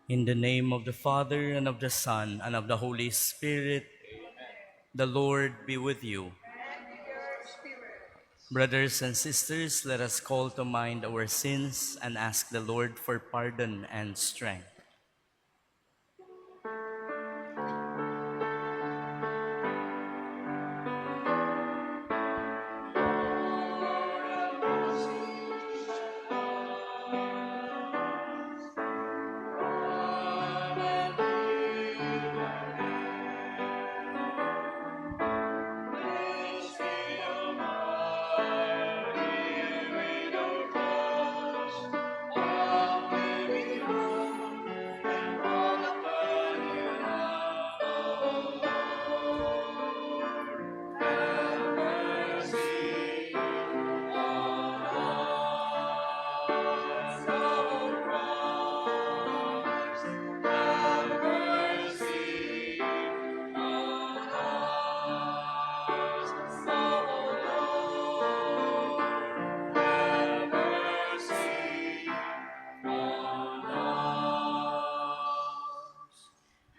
In the name of the Father, and of the Son, and of the Holy Spirit, the Lord be with you. Brothers and sisters, let us call to mind our sins and ask the Lord for pardon and strength.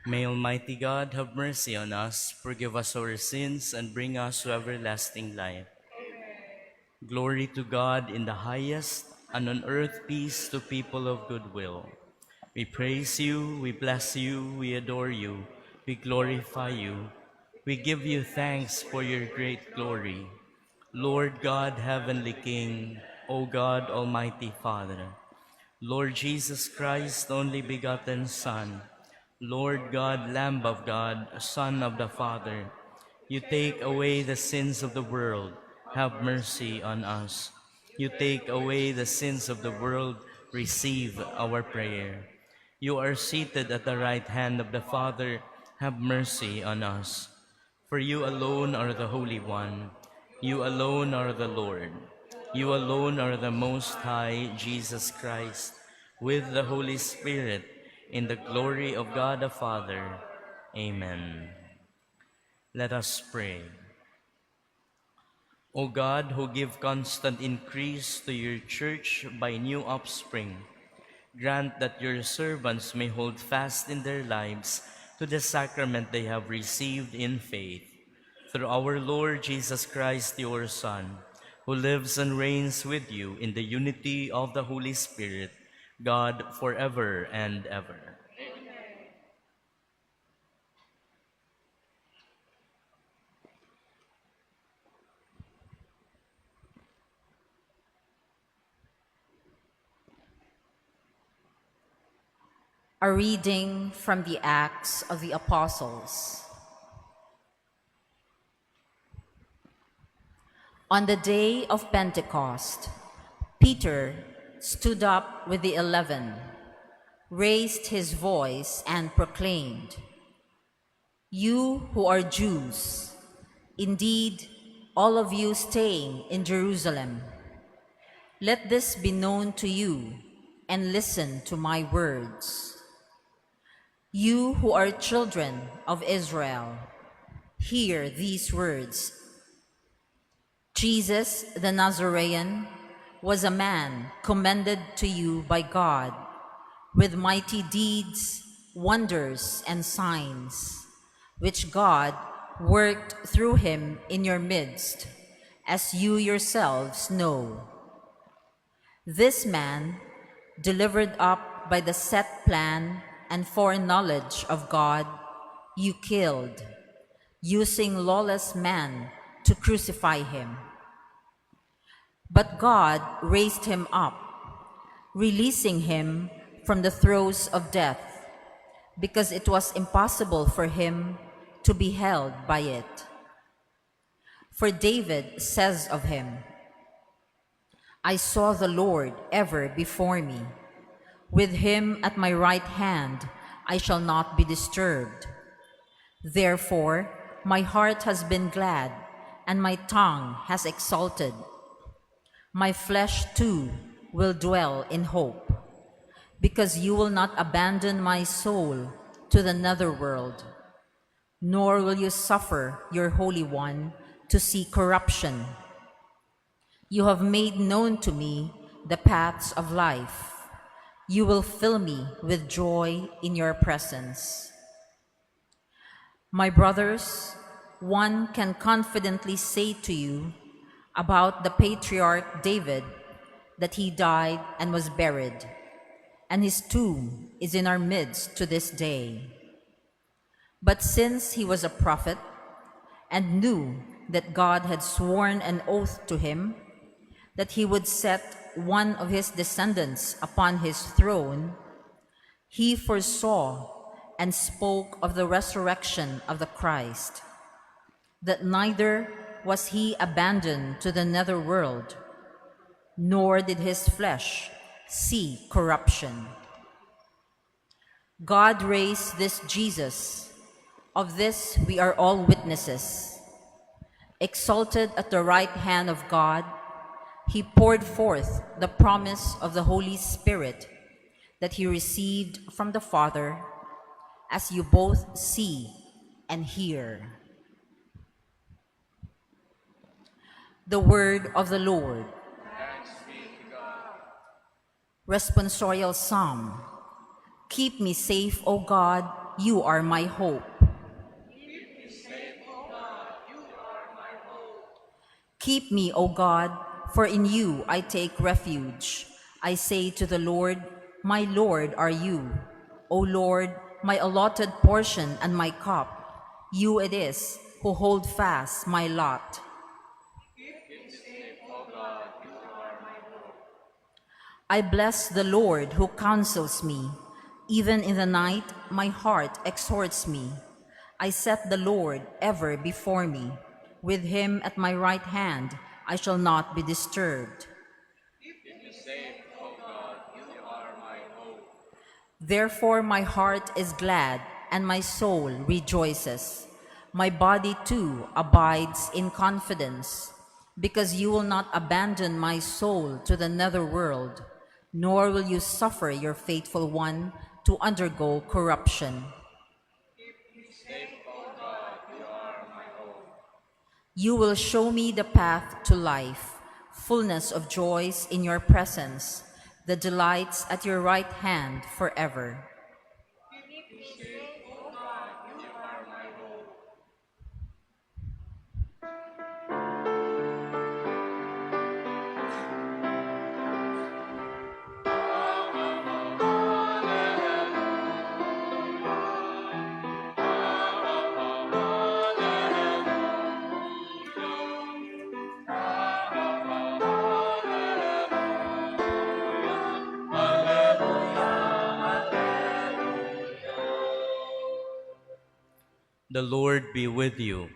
May Almighty God have mercy on us, forgive us our sins, and bring us to everlasting life. Glory to God in the highest, and on earth peace to people of good will. We praise you, we bless you, we adore you, we glorify you. We give you thanks for your great glory. Lord God, Heavenly King, O God, Almighty Father, Lord Jesus Christ, only begotten Son, Lord God, Lamb of God, Son of the Father, you take away the sins of the world, have mercy on us. You take away the sins of the world, receive our prayer. You are seated at the right hand of the Father, have mercy on us. For you alone are the Holy One. You alone are the Lord. You alone are the Most High, Jesus Christ, with the Holy Spirit, in the glory of God the Father. Amen. Let us pray. O God, who give constant increase to your church by new offspring, grant that your servants may hold fast in their lives to the sacrament they have received in faith. Through our Lord Jesus Christ, your Son, who lives and reigns with you in the unity of the Holy Spirit, God, forever and ever. A reading from the Acts of the Apostles. On the day of Pentecost, Peter stood up with the 11, raised his voice and proclaimed, "You who are Jews, indeed all of you staying in Jerusalem, let this be known to you and listen to my words. You who are children of Israel, hear these words. Jesus the Nazarene was a man commended to you by God with mighty deeds, wonders, and signs, which God worked through him in your midst, as you yourselves know. This man, delivered up by the set plan and foreknowledge of God, you killed, using lawless man to crucify him. But God raised him up, releasing him from the throes of death, because it was impossible for him to be held by it. For David says of him, I saw the Lord ever before me. With him at my right hand, I shall not be disturbed. Therefore, my heart has been glad, and my tongue has exulted. My flesh too will dwell in hope, because you will not abandon my soul to the netherworld, nor will you suffer your Holy One to see corruption. You have made known to me the paths of life. You will fill me with joy in your presence. My brothers, one can confidently say to you about the patriarch David that he died and was buried, and his tomb is in our midst to this day. But since he was a prophet and knew that God had sworn an oath to him that he would set one of his descendants upon his throne, he foresaw and spoke of the resurrection of the Christ, that neither was he abandoned to the netherworld, nor did his flesh see corruption. God raised this Jesus. Of this we are all witnesses. Exalted at the right hand of God, he poured forth the promise of the Holy Spirit that he received from the Father, as you both see and hear. The word of the Lord. Responsorial Psalm. Keep me safe, O God, you are my hope. Keep me, O God, for in you I take refuge. I say to the Lord, my Lord are you. O Lord, my allotted portion and my cup. You it is who hold fast my lot. I bless the Lord who counsels me. Even in the night, my heart exhorts me. I set the Lord ever before me. With him at my right hand, I shall not be disturbed. Therefore my heart is glad, and my soul rejoices. My body too abides in confidence, because you will not abandon my soul to the netherworld, nor will you suffer your faithful one to undergo corruption. You will show me the path to life, fullness of joys in your presence, the delights at your right hand forever. The Lord be with you.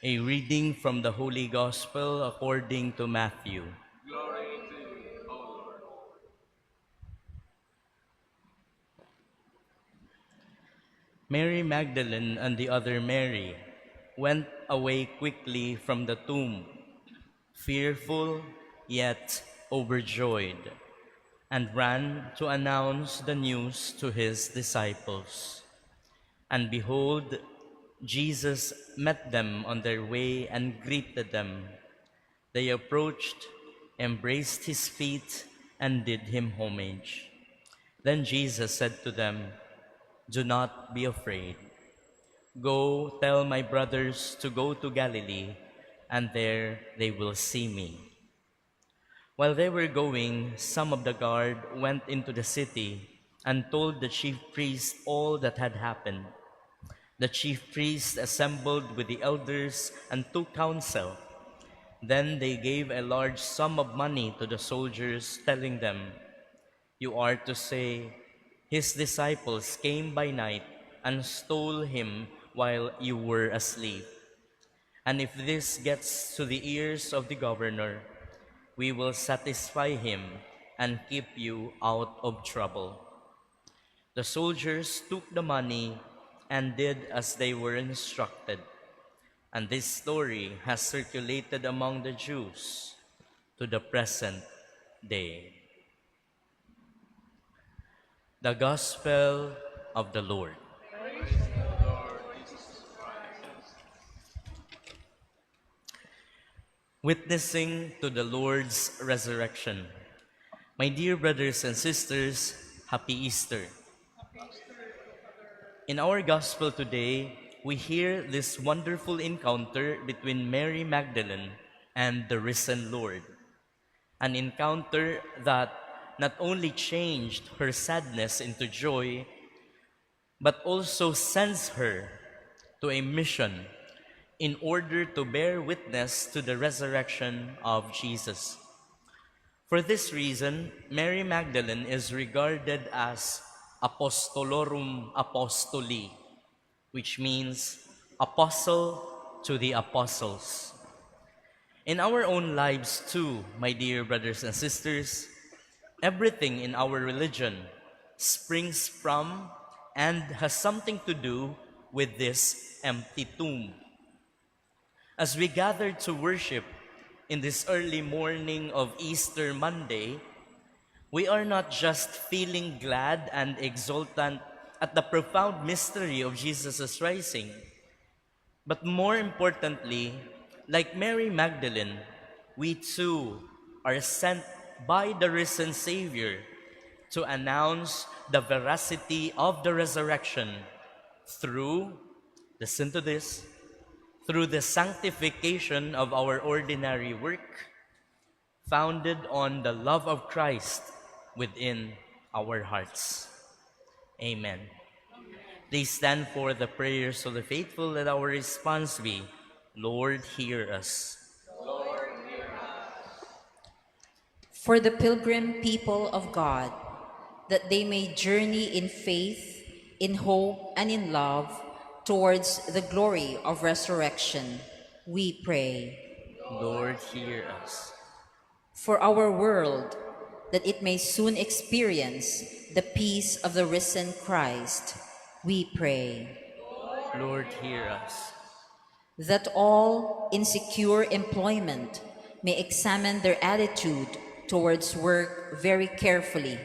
A reading from the Holy Gospel according to Matthew. Mary Magdalene and the other Mary went away quickly from the tomb, fearful yet overjoyed, and ran to announce the news to his disciples. And behold, Jesus met them on their way and greeted them. They approached, embraced his feet, and did him homage. Then Jesus said to them, "Do not be afraid. Go tell my brothers to go to Galilee, and there they will see me." While they were going, some of the guard went into the city and told the chief priests all that had happened. The chief priests assembled with the elders and took counsel. Then they gave a large sum of money to the soldiers, telling them, "You are to say, 'His disciples came by night and stole him while you were asleep.' And if this gets to the ears of the governor, we will satisfy him and keep you out of trouble." The soldiers took the money and did as they were instructed. And this story has circulated among the Jews to the present day. The Gospel of the Lord. Witnessing to the Lord's resurrection, My dear brothers and sisters, Happy Easter. In our gospel today, we hear this wonderful encounter between Mary Magdalene and the risen Lord. An encounter that not only changed her sadness into joy, but also sends her to a mission in order to bear witness to the resurrection of Jesus. For this reason, Mary Magdalene is regarded as Apostolorum Apostoli, which means apostle to the apostles. In our own lives too, my dear brothers and sisters, everything in our religion springs from and has something to do with this empty tomb. As we gather to worship in this early morning of Easter Monday, we are not just feeling glad and exultant at the profound mystery of Jesus' rising, but more importantly, like Mary Magdalene, we too are sent by the risen Savior to announce the veracity of the resurrection through, listen to this, through the sanctification of our ordinary work, founded on the love of Christ within our hearts. Amen. Please stand for the prayers of the faithful. Let our response be, Lord, hear us. For the pilgrim people of God, that they may journey in faith, in hope, and in love towards the glory of resurrection, we pray. Lord, hear us. For our world, that it may soon experience the peace of the risen Christ, we pray. Lord, hear us. That all in secure employment may examine their attitude towards work very carefully,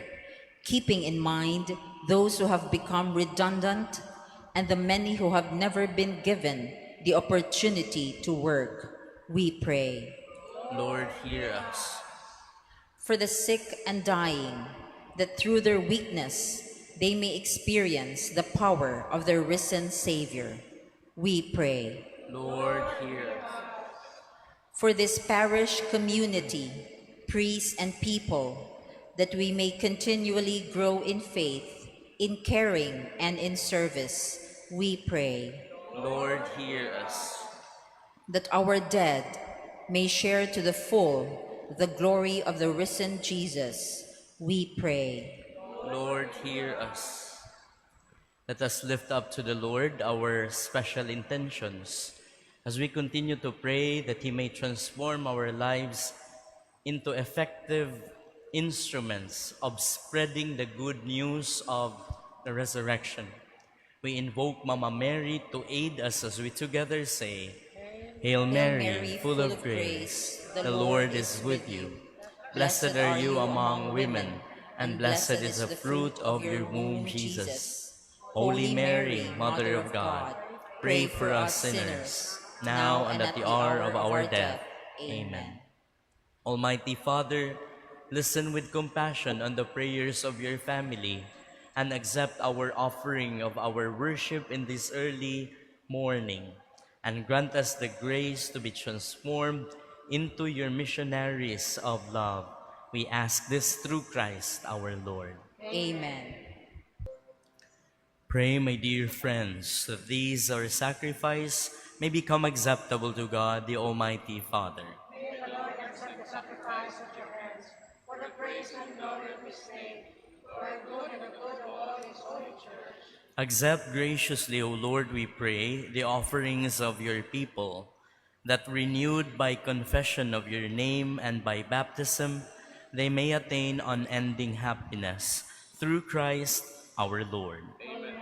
keeping in mind those who have become redundant and the many who have never been given the opportunity to work, we pray. Lord, hear us. For the sick and dying, that through their weakness they may experience the power of their risen Savior, we pray. Lord, hear us. For this parish community, priests and people, that we may continually grow in faith, in caring, and in service, we pray. Lord, hear us. That our dead may share to the full the glory of the risen Jesus, we pray. Lord, hear us. Let us lift up to the Lord our special intentions as we continue to pray that He may transform our lives into effective instruments of spreading the good news of the resurrection. We invoke Mama Mary to aid us as we together say, Hail Mary, full of grace, the Lord is with you. Blessed are you among women, and blessed is the fruit of your womb, Jesus. Holy Mary, Mother of God, pray for us sinners, now and at the hour of our death. Amen. Almighty Father, listen with compassion on the prayers of your family and accept our offering of our worship in this early morning, and grant us the grace to be transformed into your missionaries of love. We ask this through Christ our Lord. Amen. Pray, my dear friends, that these our sacrifice may become acceptable to God, the Almighty Father. May the Lord accept the sacrifice of your hands for the praise and glory of His name, for the good and the good of all His holy church. Accept graciously, O Lord, we pray, the offerings of your people, that renewed by confession of your name and by baptism, they may attain unending happiness. Through Christ our Lord. Amen.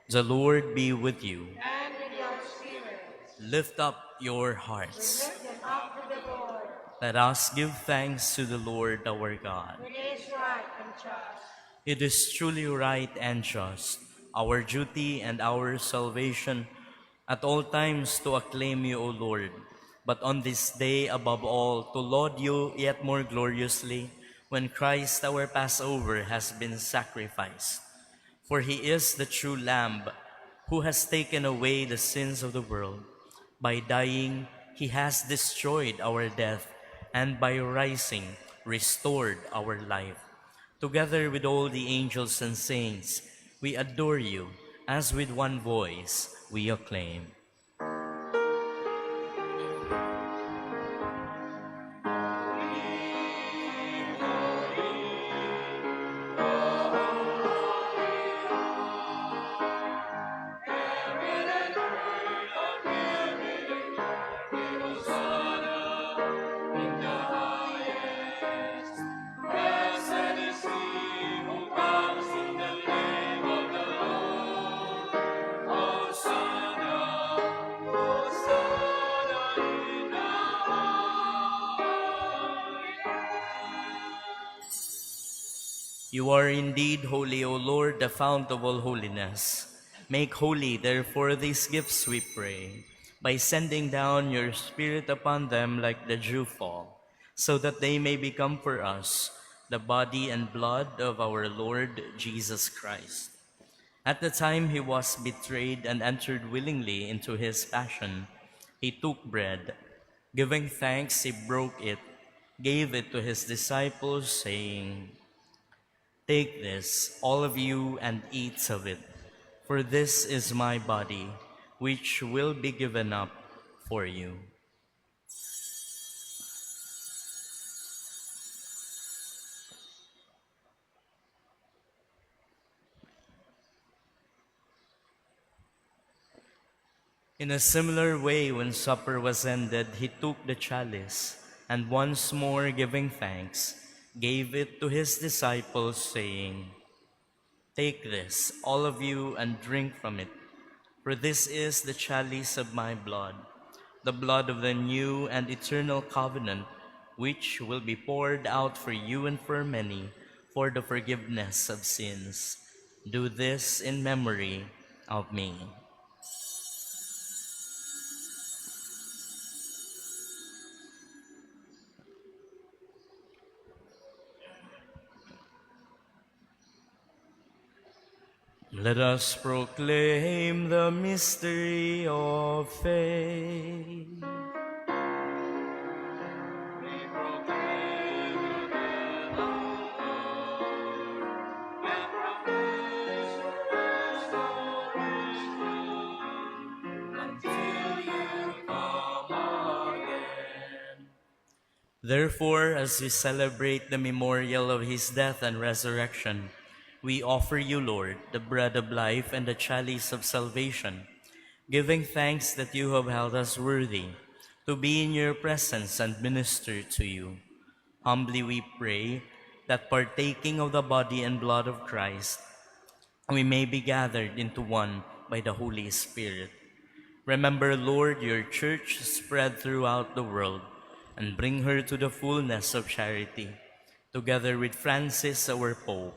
The Lord be with you. And with your spirit, Lift up your hearts. lift them up to the Lord. Let us give thanks to the Lord our God. It is right and just. It is truly right and just, our duty and our salvation, at all times to acclaim you, O Lord, but on this day above all to laud you yet more gloriously, when Christ our Passover has been sacrificed. For he is the true Lamb who has taken away the sins of the world. By dying, he has destroyed our death, and by rising, restored our life. Together with all the angels and saints, we adore you, as with one voice we acclaim. You are indeed holy, O Lord, the fount of all holiness. Make holy, therefore, these gifts, we pray, by sending down your Spirit upon them like the dewfall, so that they may become for us the body and blood of our Lord Jesus Christ. At the time he was betrayed and entered willingly into his passion, he took bread. Giving thanks, he broke it, gave it to his disciples, saying, "Take this, all of you, and eat of it, for this is my body, which will be given up for you." In a similar way, when supper was ended, he took the chalice, and once more giving thanks, gave it to his disciples, saying, "Take this, all of you, and drink from it, for this is the chalice of my blood, the blood of the new and eternal covenant, which will be poured out for you and for many for the forgiveness of sins. Do this in memory of me." Let us proclaim the mystery of faith. Therefore, as we celebrate the memorial of his death and resurrection, we offer you, Lord, the bread of life and the chalice of salvation, giving thanks that you have held us worthy to be in your presence and minister to you. Humbly we pray that partaking of the body and blood of Christ, we may be gathered into one by the Holy Spirit. Remember, Lord, your church spread throughout the world, and bring her to the fullness of charity, together with Francis, our Pope,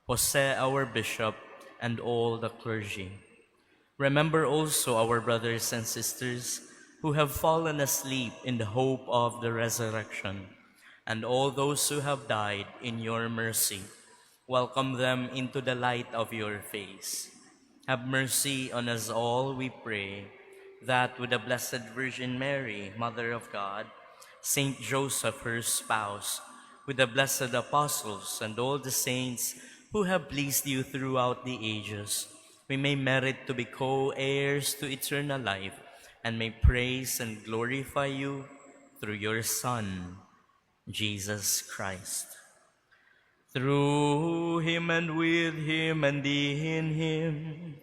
Jose, our Bishop, and all the clergy. Remember also our brothers and sisters who have fallen asleep in the hope of the resurrection, and all those who have died in your mercy. Welcome them into the light of your face. Have mercy on us all, we pray, that with the Blessed Virgin Mary, Mother of God, Saint Joseph, her spouse, with the blessed apostles and all the saints who have pleased you throughout the ages, we may merit to be co-heirs to eternal life, and may praise and glorify you through your Son, Jesus Christ. Through him and with him and in him,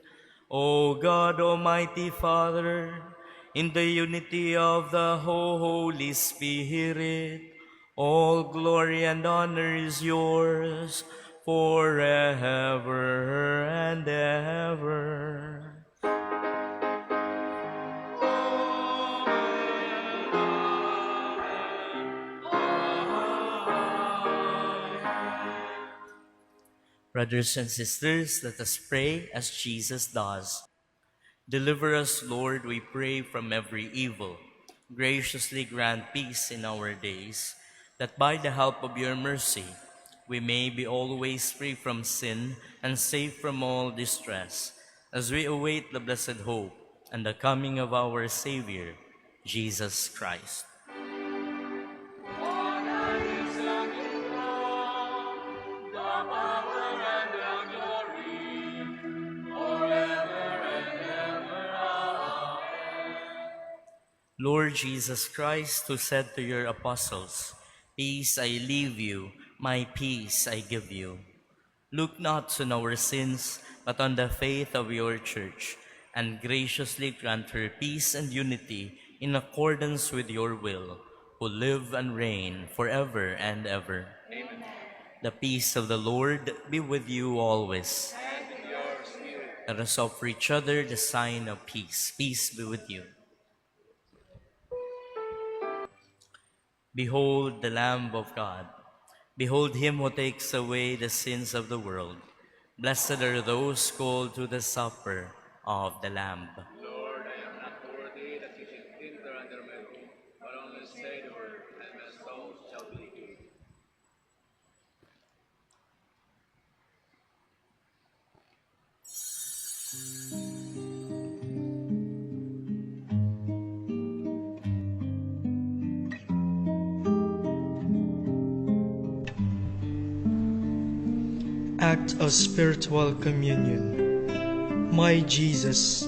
O God, Almighty Father, in the unity of the Holy Spirit, all glory and honor is yours forever and ever. Brothers and sisters, let us pray as Jesus does. Deliver us, Lord, we pray, from every evil. Graciously grant peace in our days, that by the help of your mercy we may be always free from sin and safe from all distress, as we await the blessed hope and the coming of our Savior, Jesus Christ. Lord Jesus Christ, who said to your apostles, "Peace I leave you, my peace I give you," look not on our sins, but on the faith of your church, and graciously grant her peace and unity in accordance with your will, who live and reign forever and ever. Amen. The peace of the Lord be with you always. And with your spirit. Let us offer each other the sign of peace. Peace be with you. Behold the Lamb of God. Behold him who takes away the sins of the world. Blessed are those called to the supper of the Lamb. Lord, I am not worthy that you should enter under my roof, but only say the word, and my soul shall be healed. Act of Spiritual Communion. My Jesus,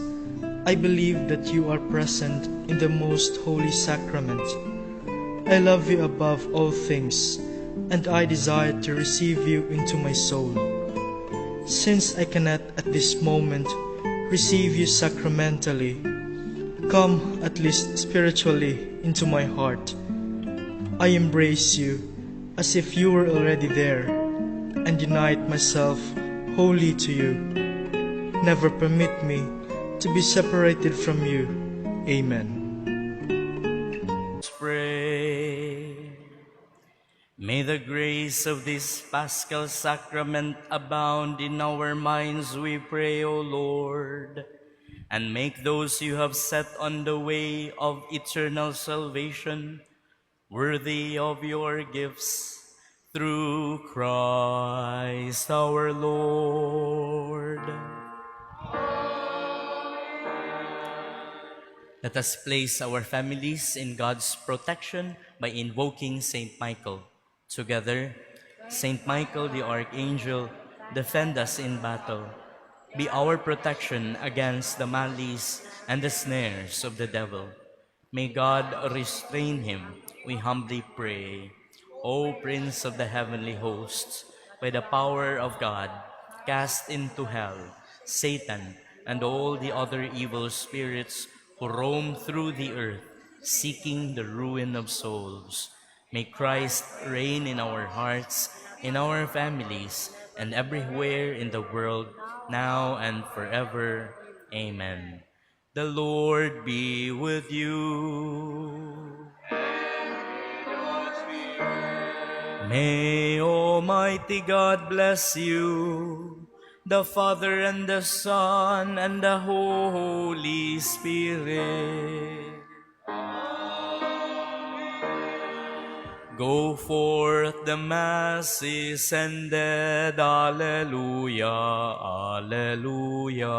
I believe that you are present in the most holy sacrament. I love you above all things, and I desire to receive you into my soul. Since I cannot at this moment receive you sacramentally, come at least spiritually into my heart. I embrace you as if you were already there, and unite myself wholly to you. Never permit me to be separated from you. Amen. Let's pray. May the grace of this Paschal Sacrament abound in our minds, we pray, O Lord, and make those you have set on the way of eternal salvation worthy of your gifts. Through Christ our Lord. Let us place our families in God's protection by invoking Saint Michael. Together, Saint Michael the Archangel, defend us in battle. Be our protection against the malice and the snares of the devil. May God restrain him, we humbly pray. O Prince of the heavenly hosts, by the power of God, cast into hell Satan and all the other evil spirits who roam through the earth, seeking the ruin of souls. May Christ reign in our hearts, in our families, and everywhere in the world, now and forever. Amen. The Lord be with you. May Almighty God bless you, the Father and the Son and the Holy Spirit. Go forth, the Mass is ended. Alleluia, alleluia.